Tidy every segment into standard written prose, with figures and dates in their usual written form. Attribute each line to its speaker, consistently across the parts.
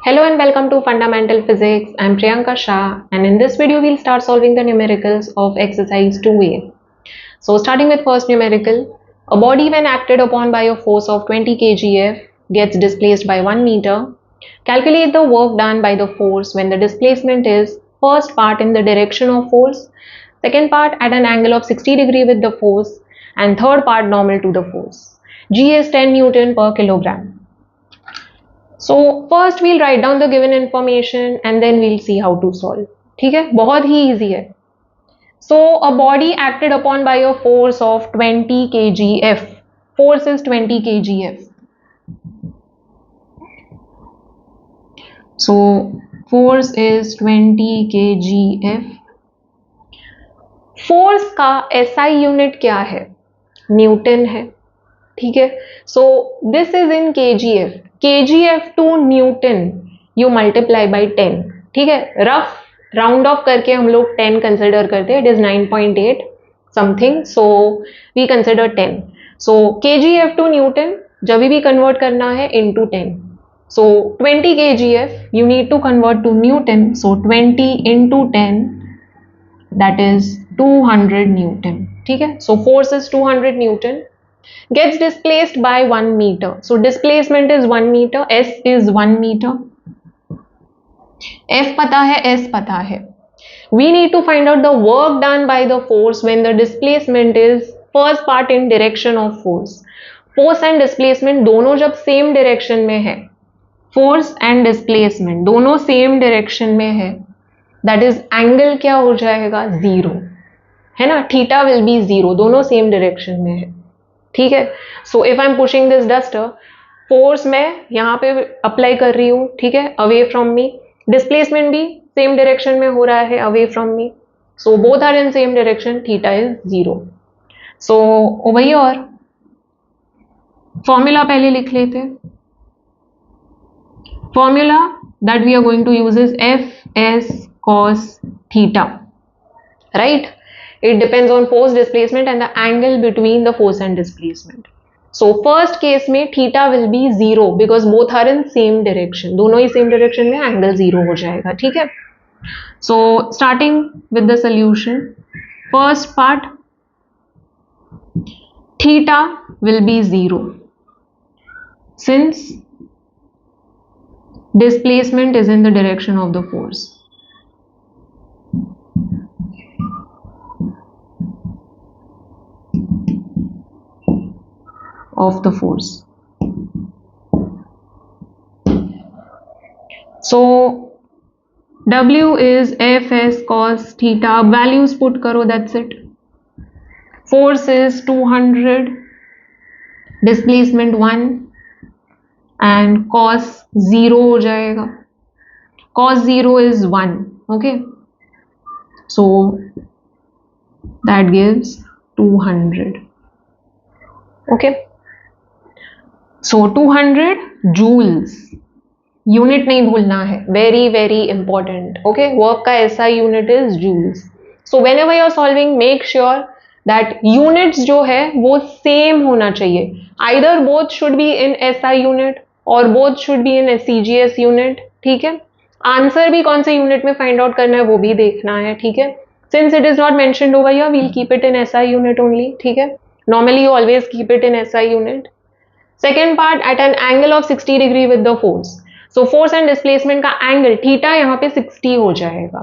Speaker 1: Hello and welcome to Fundamental Physics. I'm Priyanka Shah, and in this video we'll start solving the numericals of exercise 2a. So starting with first numerical, a body when acted upon by a force of 20 kgf gets displaced by 1 meter. Calculate the work done by the force when the displacement is first part in the direction of force, second part at an angle of 60 degree with the force, and third part normal to the force. G is 10 Newton per kilogram. So first we'll write down the given information and then we'll see how to solve. ठीक है, बहुत ही easy है. So a body acted upon by a force of 20 kgf. Force is 20 kgf. So force is 20 kgf. Force का SI unit क्या है? Newton है. ठीक है. So this is in kgf. kgf to Newton you multiply by 10. ठीक है. Rough round of करके हम लोग 10 कंसिडर करते हैं. It is 9.8 something, so we consider 10. So kgf to Newton जब भी कन्वर्ट करना है into 10. So 20 kgf you need to convert to Newton. So 20 into 10 that is 200 Newton. ठीक है. So force is 200 Newton. Gets displaced by 1 meter. So displacement is 1 meter. S is 1 meter. F पता है, S पता है. We need to find out the work done by the force when the displacement is first part in direction of force. Force and displacement दोनों जब same direction में है, force and displacement दोनों same direction में है, that is angle क्या हो जाएगा? 0 है ना. Theta will be 0. दोनों same direction में है. ठीक है. So if I am pushing this duster, force मैं यहाँ पे अप्लाई कर रही हूँ. ठीक है. Away from me. डिस्प्लेसमेंट भी सेम डायरेक्शन में हो रहा है, away from me. So both are in same direction. Theta is 0. So over here formula पहले लिख लेते. Formula that we are going to use is F S cos theta. Right. It depends on force, displacement and the angle between the force and displacement. So first case में theta will be 0 because both are in same direction. दोनों ही same direction में angle 0 हो जाएगा. ठीक है. So starting with the solution, first part theta will be 0 since displacement is in the direction of the force. Of the force. So W is Fs cos theta. Values put करो, that's it. Force is 200, displacement 1 and cos 0 हो जाएगा. Cos 0 is 1. Okay. So that gives 200. Okay. So 200 joules. Unit नहीं भूलना है, very very important. Okay. Work का ऐसा unit is joules. So whenever you are solving make sure that units जो है वो सेम होना चाहिए. Either both should be in SI unit और both should be in CGS unit. ठीक है. आंसर भी कौन से यूनिट में फाइंड आउट करना है वो भी देखना है. ठीक है. Since it is not mentioned over here, we'll keep it in SI unit only. ठीक है. Normally you always keep it in SI unit. Second part at an angle of 60 degree with the force. So force and displacement का angle theta यहाँ पे 60 हो जाएगा.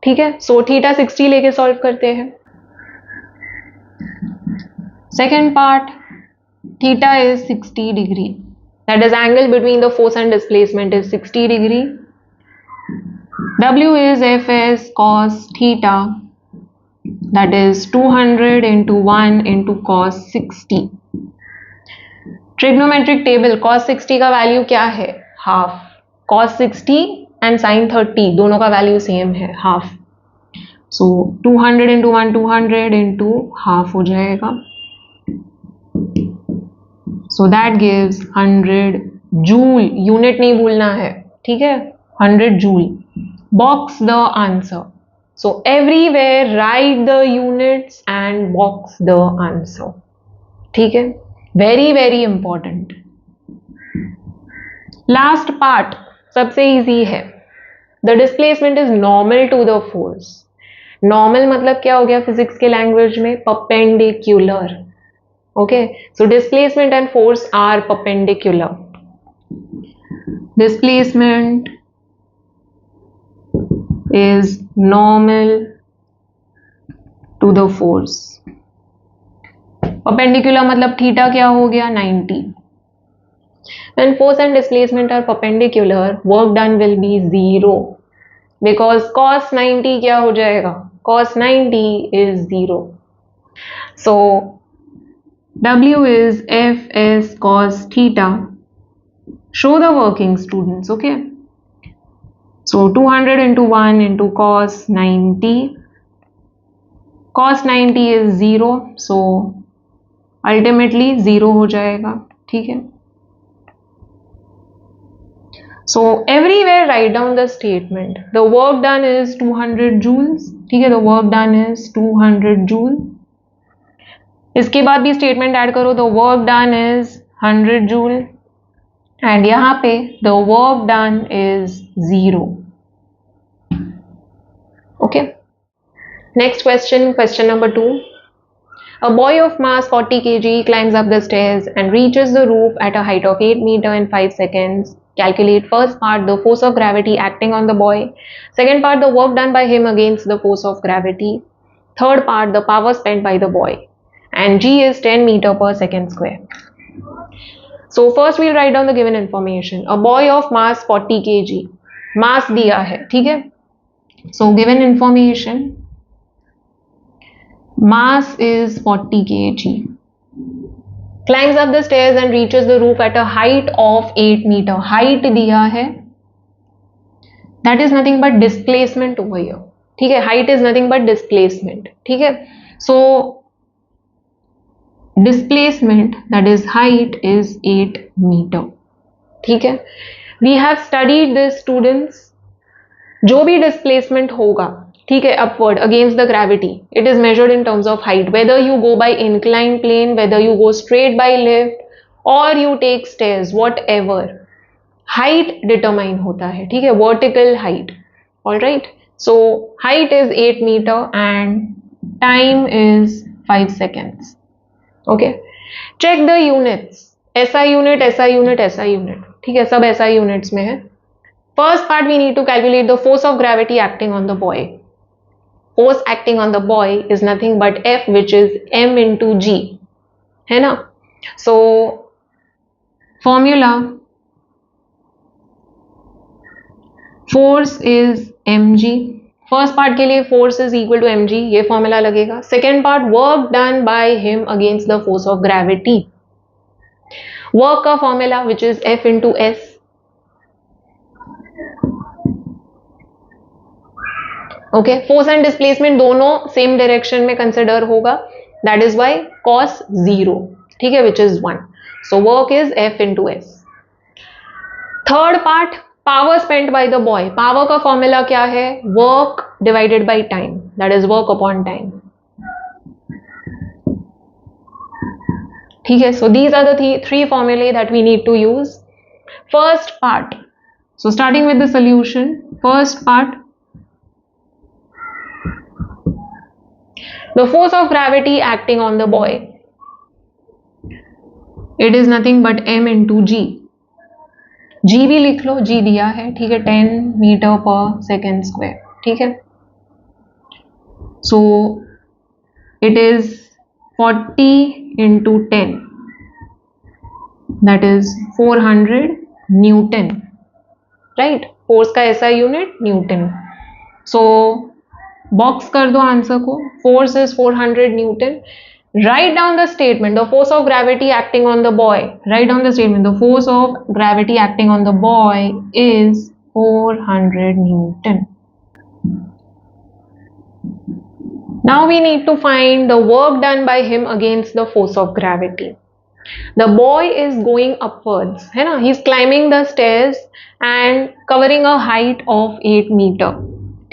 Speaker 1: ठीक है. So theta 60 लेके सॉल्व करते हैं. Second part theta is 60 degree. That is angle between the force and displacement is 60 degree. W is Fs cos theta. That is 200 into 1 into cos 60. Trigonometric table cos 60 का value क्या है? Half. cos 60 and sin 30 दोनों का value same है, half. सो 200 into 1 200 into half हो जाएगा. So that gives 100 joule. Unit नहीं भूलना है. ठीक है. 100 joule. Box the answer. So everywhere write the units and box the answer. ठीक है. Very very important. Last part सबसे इजी है। The displacement is normal to the force. Normal मतलब क्या हो गया फिजिक्स के लैंग्वेज में? Perpendicular. Okay, so displacement and force are perpendicular. Displacement is normal to the force. Perpendicular मतलब theta क्या हो गया? 90। When force and displacement are perpendicular, work done will be 0 because cos 90 क्या हो जाएगा? Cos 90 is 0. So W is Fs cos theta. Show the working, students. Okay. So 200 into 1 into cos 90. Cos 90 is 0. So ultimately 0 हो जाएगा. ठीक है. So everywhere write down the statement. The work done is 200 joules. ठीक है, the work done is 200 joule. इसके बाद भी statement add करो, the work done is 100 joule. And यहाँ पे the work done is 0. Okay. Next question, question number 2. A boy of mass 40 kg climbs up the stairs and reaches the roof at a height of 8 meters in 5 seconds. Calculate first part, the force of gravity acting on the boy. Second part, the work done by him against the force of gravity. Third part, the power spent by the boy. And G is 10 meter per second square. So first we'll write down the given information. A boy of mass 40 kg. Mass दिया है, ठीक है? So given information. Mass is 40 kg. Climbs up the stairs and reaches the roof at a height of 8 meter. Height दिया है. That is nothing but displacement over here. ठीक है, height is nothing but displacement. ठीक है, so displacement, that is height, is 8 meter. ठीक है, we have studied this, students. जो भी displacement होगा, ठीक है, upward against the gravity, it is measured in terms of height. Whether you go by inclined plane, whether you go straight by lift, or you take stairs, whatever, height determine होता है, ठीक है, vertical height. All right. So height is 8 meter and time is 5 seconds. Okay. Check the units. SI unit, SI unit, SI unit. ठीक है, सब SI units में है. First part we need to calculate the force of gravity acting on the boy. Force acting on the boy is nothing but F, which is M into G. है ना? So formula, force is mg. First part के लिए force is equal to mg, ये formula लगेगा. Second part, work done by him against the force of gravity. Work का formula which is F into S. Okay, force and displacement दोनों same direction में consider होगा, that is Y cos 0, ठीक है, which is 1. So work is F into S. Third part, power spent by the boy. Power का formula क्या है? Work divided by time, that is work upon time. ठीक है, so these are the three फॉर्मूले that we need to use. First part, so starting with the solution. First part, the force of gravity acting on the boy, it is nothing but m into g. g भी लिख लो, g दिया है, ठीक है, 10 metre पर second square. ठीक है, so it is 40 into 10, that is 400 Newton. Right, force का ऐसा यूनिट न्यूटन. सो बॉक्स कर दो आंसर को. Force is 400 Newton. Right down the statement, the force of gravity acting on the boy. Right down the statement, the force of gravity acting on the boy is 400 Newton. Now we need to find the work done by him against the force of gravity. The boy is going upwards, है ना? He is climbing the stairs and covering a height of 8 meter.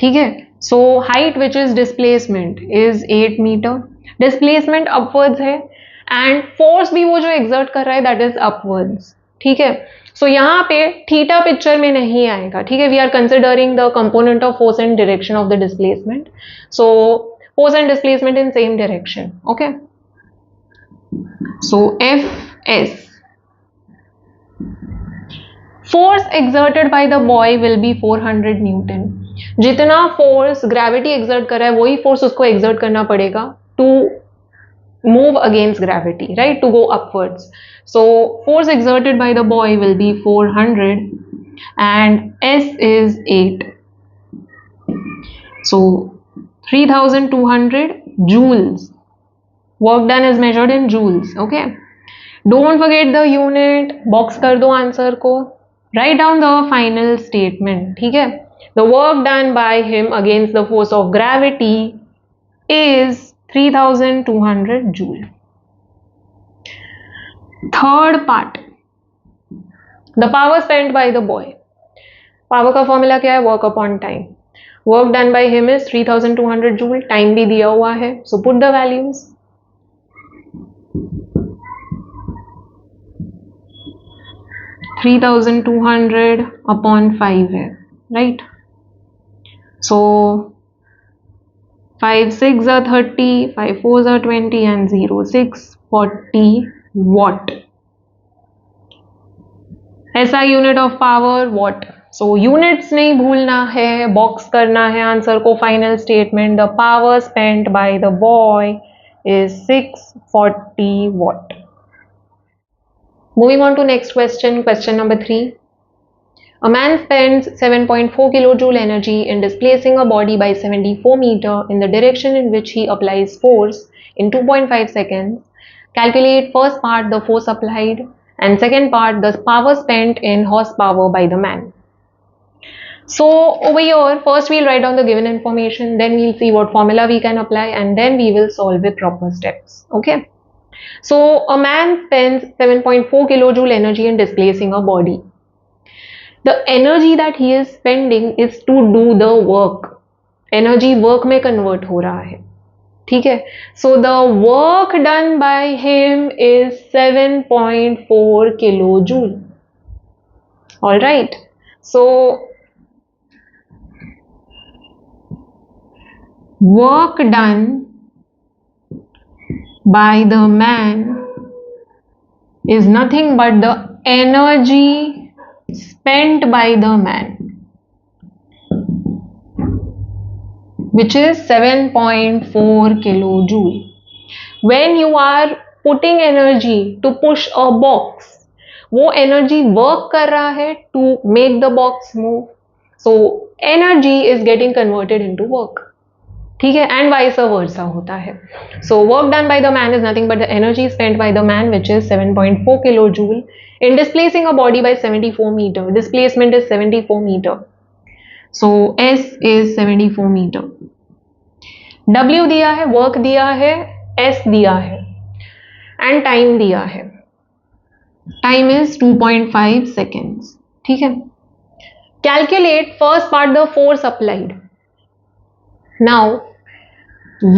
Speaker 1: ठीक है? So height which is displacement is 8 meter. Displacement upwards है. And force भी वो जो exert कर रहा है दैट इज अपवर्ड्स, ठीक है। सो यहाँ पे थीटा पिक्चर में नहीं आएगा, ठीक है। We are considering the component of force and direction of the displacement, so force and displacement in same direction, okay. So F S, force exerted by the boy will be 400 Newton. जितना force gravity exert कर रहा है वही force उसको exert करना पड़ेगा to move against gravity, right, to go upwards. So force exerted by the boy will be 400 and S is 8, so 3200 joules. Work done is measured in joules, okay. Don't forget the unit, box कर दो answer को, write down the final statement, ठीक है। The work done by him against the force of gravity is 3200 joule. Third part, the power spent by the boy. Power का formula क्या है? Work upon time. Work done by him is 3200 joule, time भी दिया हुआ है, so put the values. Upon 5 है, right. So 5 6 are 30, 5 4 are 20 and 0 640 watt. SI unit of power what. So units नहीं भूलना है, बॉक्स करना है आंसर को। Final statement, the power spent by the boy is 640 watt. Moving on to next question, question number 3. A man spends 7.4 kilojoule energy in displacing a body by 74 meter in the direction in which he applies force in 2.5 seconds. Calculate first part the force applied and second part the power spent in horsepower by the man. So over here, first we'll write down the given information, then we'll see what formula we can apply, and then we will solve with proper steps, okay. So a man spends 7.4 kilojoule energy in displacing a body. The energy that he is spending is to do the work. Energy work में convert हो रहा है, ठीक है। So the work done by him is 7.4 kilojoule. All right. So work done by the man is nothing but the energy spent by the man, which is 7.4 kilojoule. When you are putting energy to push a box, वो energy work कर रहा है to make the box move. So energy is getting converted into work, ठीक है, and vice versa होता है. So work done by the man is nothing but the energy spent by the man, which is 7.4 kilojoule in displacing a body by 74 meter. Displacement is 74 meter. So S is 74 meter. W दिया है, work दिया है, S दिया है, and time दिया है. Time is 2.5 seconds. ठीक है. Calculate first part the force applied. Now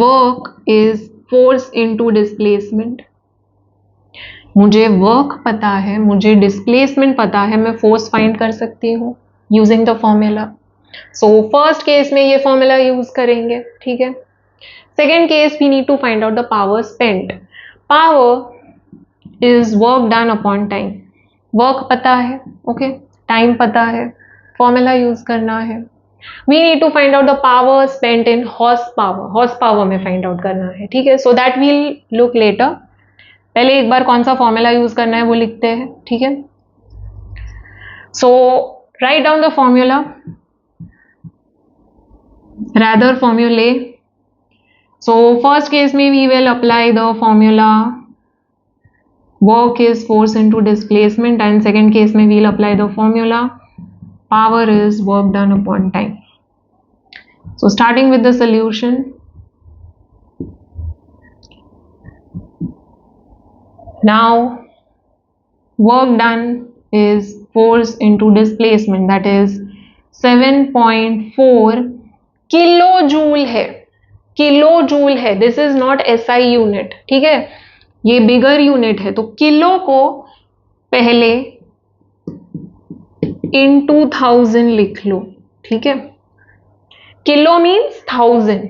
Speaker 1: work is force into displacement. मुझे वर्क पता है, मुझे डिस्प्लेसमेंट पता है, मैं फोर्स फाइंड कर सकती हूँ using the formula. So first case में ये फॉर्मूला यूज करेंगे, ठीक है. Second case we need to find out the power spent. Power is work done upon time. Work पता है, ओके, टाइम पता है, फॉर्मूला यूज करना है. We need to find out the power spent in horse power. Horse power में find out करना है, ठीक है. So that we'll look later. पहले एक बार कौन सा फॉर्मूला यूज करना है वो लिखते हैं, ठीक है. So write down the formula, rather formulae. So first case में we will apply the formula work is force into displacement, and second case में we'll apply the formula power is work done upon time. So starting with the solution, now work done is force into displacement, that is 7.4 kilo joule है. Kilo joule है, this is not SI unit, ठीक है. ये bigger unit है, तो kilo को पहले into 1000 लिख लो, ठीक है। किलो मीन्स 1000,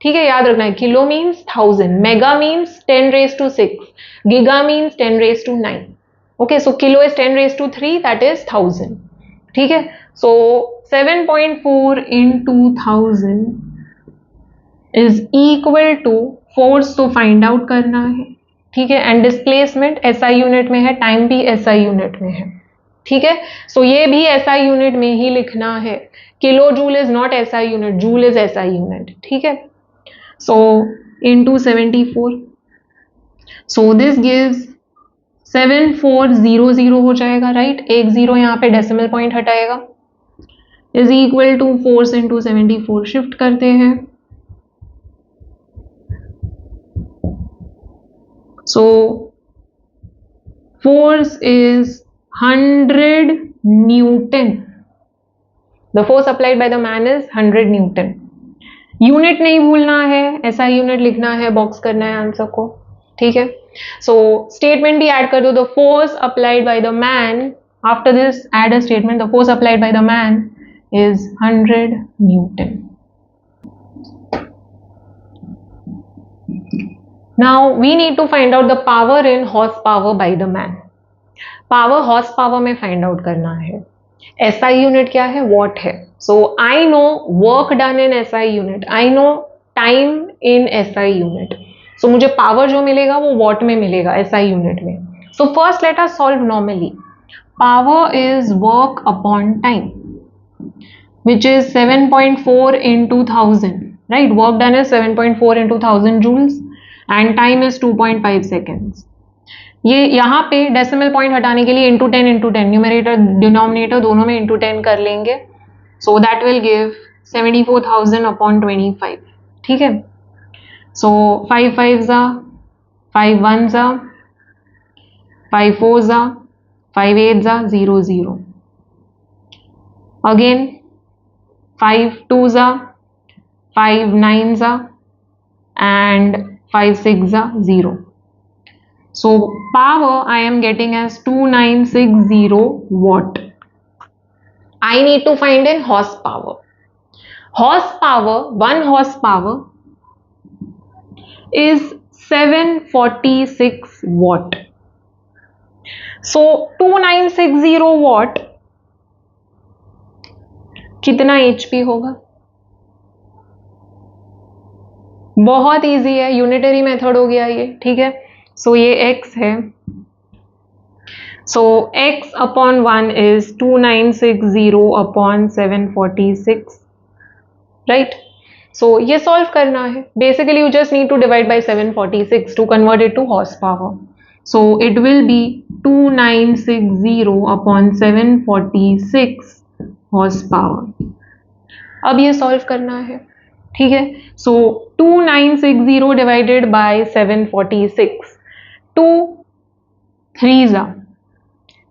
Speaker 1: ठीक है, याद रखना है, kilo means 1000, mega means 10⁶, giga means 10⁹ okay, so kilo is 10�3, that is 1000, ठीक है। So 7.4 into 1000 is equal to force, तो फाइंड आउट करना है, ठीक है। एंड डिस्प्लेसमेंट एसआई यूनिट में है, टाइम भी एसआई यूनिट में है, ठीक है। सो ये भी एसआई यूनिट में ही लिखना है, kilo joule is not SI unit, joule is SI unit, ठीक है। So into 74, so this gives 7400 हो जाएगा, राइट, एक जीरो यहाँ पे डेसिमल पॉइंट हटाएगा, is equal to force into 74, shift करते हैं। So force is 100 newton, the force applied by the man is 100 newton. Unit नहीं भूलना है, ऐसा यूनिट लिखना है, बॉक्स करना है आंसर को, ठीक है। सो स्टेटमेंट भी ऐड कर दो, the force applied by the man, after this add a statement, the force applied by the man is 100 newton. Now we need to find out the power in horse power by the man. Power horse power में find out करना है। SI unit क्या है, watt है। So I know work done in SI unit, I know time in SI unit, so मुझे power जो मिलेगा वो वॉट में मिलेगा एसआई यूनिट में। So first let us solve normally. Power is work upon time which is 7.4 into 1000, right, work done is 7.4 into 1000 joules and time is 2.5 seconds। ये यहाँ पे डेसिमल पॉइंट हटाने के लिए इंटू 10 न्यूमरेटर डिनोमिनेटर दोनों में into 10 कर लेंगे, so that will give 74,000 upon 25, ठीक है। सो 5 5 जा 5 1 जा 5 4 जा 5 8 जा 0 0, अगेन 5 2 जा 5 9 जा and 5 6 जा 0। So power I am getting as 2960 watt. I need to find in horsepower. Horsepower, 1 horsepower is 746 watt. So 2960 watt कितना HP होगा? बहुत इजी है, यूनिटरी मेथड हो गया ये, ठीक है। सो ये x है, so x upon 1 is 2960 upon 746, right. So ये सॉल्व करना है, basically you just need to divide by 746 to convert it to horsepower. So it will be 2960 upon 746 horsepower. अब ये सॉल्व करना है, ठीक है। सो 2960 डिवाइडेड बाय 746, 2 3 जा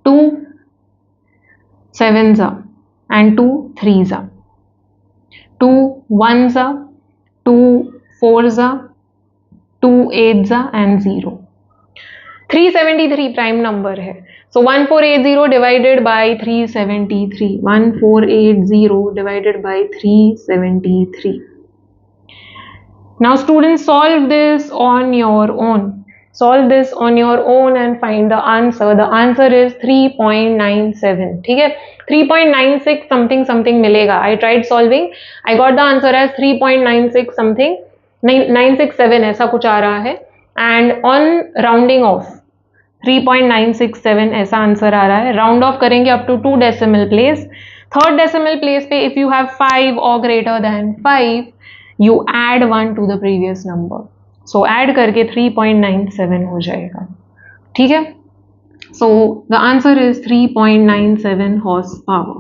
Speaker 1: 2 7 जा एंड 2 3 जा 2 1 जा 2 4 जा 2 8 जा एंड 0। 373 प्राइम नंबर है, सो 1480 divided by 373, 1480 divided by 373। Now students, solve this on your own. Solve this on your own and find the answer. The answer is 3.97, ठीक है। 3.96 something something मिलेगा। I tried solving, I got the answer as 3.96 something, 967 ऐसा कुछ आ रहा है, and on rounding off 3.967 ऐसा answer आ रहा है। राउंड ऑफ करेंगे up to 2 decimal place, 3rd decimal place पे इफ यू हैव 5 और greater than 5 you add 1 to the previous number, so add करके 3.97 हो जाएगा, ठीक है। so the answer is 3.97 horsepower।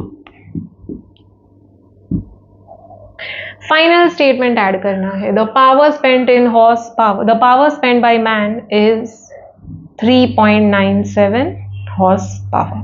Speaker 1: final statement add करना है, the power spent in horsepower, the power spent by man is 3.97 horsepower।